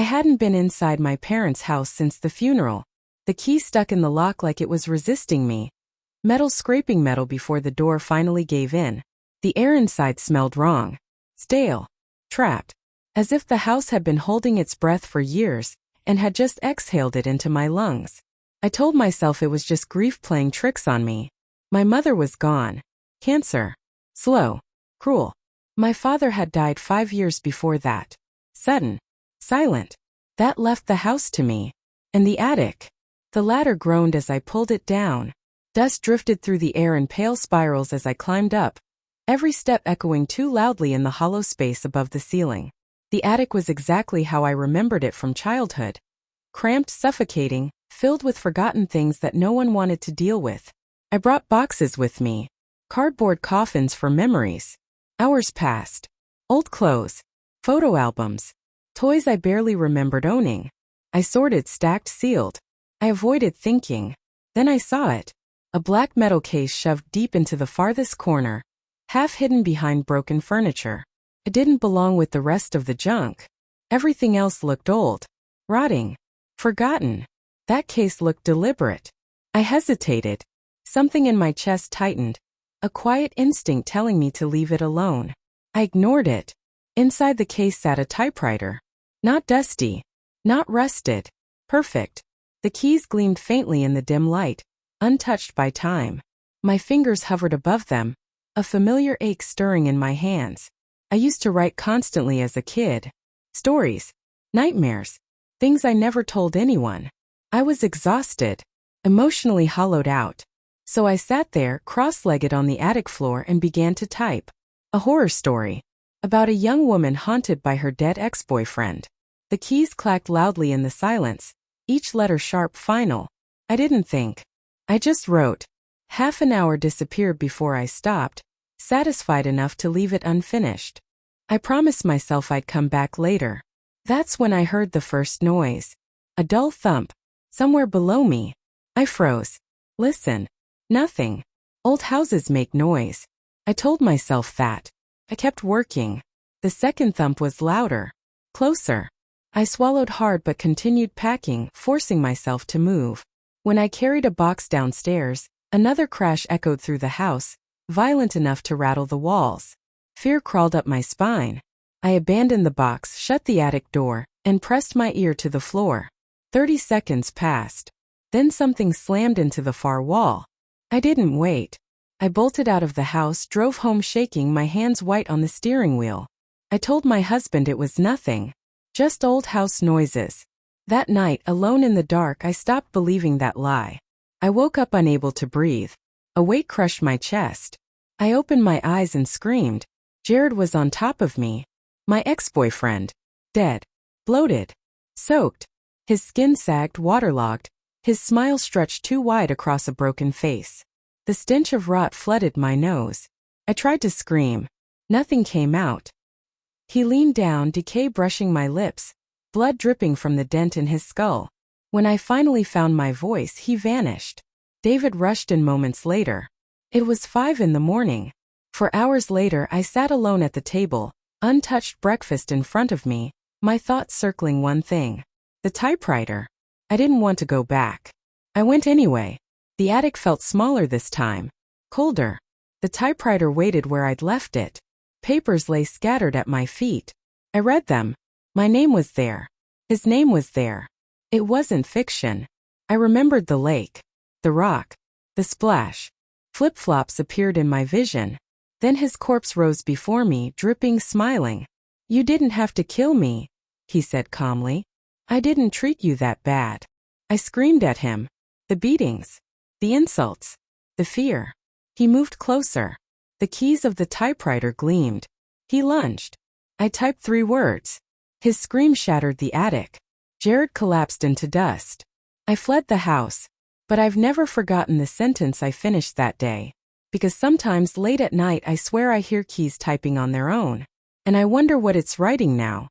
hadn't been inside my parents' house since the funeral. The key stuck in the lock like it was resisting me. Metal scraping metal before the door finally gave in. The air inside smelled wrong. Stale. Trapped. As if the house had been holding its breath for years and had just exhaled it into my lungs. I told myself it was just grief playing tricks on me. My mother was gone. Cancer. Slow. Cruel. My father had died 5 years before that. Sudden. Silent. That left the house to me. And the attic. The ladder groaned as I pulled it down. Dust drifted through the air in pale spirals as I climbed up, every step echoing too loudly in the hollow space above the ceiling. The attic was exactly how I remembered it from childhood. Cramped, suffocating, filled with forgotten things that no one wanted to deal with. I brought boxes with me. Cardboard coffins for memories. Hours passed. Old clothes. Photo albums. Toys I barely remembered owning. I sorted, stacked, sealed. I avoided thinking. Then I saw it. A black metal case shoved deep into the farthest corner, half hidden behind broken furniture. It didn't belong with the rest of the junk. Everything else looked old. Rotting. Forgotten. That case looked deliberate. I hesitated. Something in my chest tightened. A quiet instinct telling me to leave it alone. I ignored it. Inside the case sat a typewriter. Not dusty. Not rusted. Perfect. The keys gleamed faintly in the dim light, untouched by time. My fingers hovered above them, a familiar ache stirring in my hands. I used to write constantly as a kid. Stories. Nightmares. Things I never told anyone. I was exhausted. Emotionally hollowed out. So I sat there, cross-legged on the attic floor and began to type. A horror story. About a young woman haunted by her dead ex-boyfriend. The keys clacked loudly in the silence, each letter sharp, final. I didn't think. I just wrote. Half an hour disappeared before I stopped, satisfied enough to leave it unfinished. I promised myself I'd come back later. That's when I heard the first noise. A dull thump. Somewhere below me. I froze. Listen. Nothing. Old houses make noise. I told myself that. I kept working. The second thump was louder. Closer. I swallowed hard but continued packing, forcing myself to move. When I carried a box downstairs, another crash echoed through the house, violent enough to rattle the walls. Fear crawled up my spine. I abandoned the box, shut the attic door, and pressed my ear to the floor. 30 seconds passed. Then something slammed into the far wall. I didn't wait. I bolted out of the house, drove home shaking, my hands white on the steering wheel. I told my husband it was nothing. Just old house noises. That night, alone in the dark, I stopped believing that lie. I woke up unable to breathe. A weight crushed my chest. I opened my eyes and screamed. Jared was on top of me. My ex-boyfriend. Dead. Bloated. Soaked. His skin sagged, waterlogged. His smile stretched too wide across a broken face. The stench of rot flooded my nose. I tried to scream. Nothing came out. He leaned down, decay brushing my lips, blood dripping from the dent in his skull. When I finally found my voice, he vanished. David rushed in moments later. It was 5 in the morning. For hours later, I sat alone at the table, untouched breakfast in front of me, my thoughts circling one thing. The typewriter. I didn't want to go back. I went anyway. The attic felt smaller this time. Colder. The typewriter waited where I'd left it. Papers lay scattered at my feet. I read them. My name was there. His name was there. It wasn't fiction. I remembered the lake. The rock. The splash. Flip-flops appeared in my vision. Then his corpse rose before me, dripping, smiling. You didn't have to kill me, he said calmly. I didn't treat you that bad. I screamed at him. The beatings. The insults. The fear. He moved closer. The keys of the typewriter gleamed. He lunged. I typed 3 words. His scream shattered the attic. Jared collapsed into dust. I fled the house. But I've never forgotten the sentence I finished that day. Because sometimes late at night I swear I hear keys typing on their own. And I wonder what it's writing now.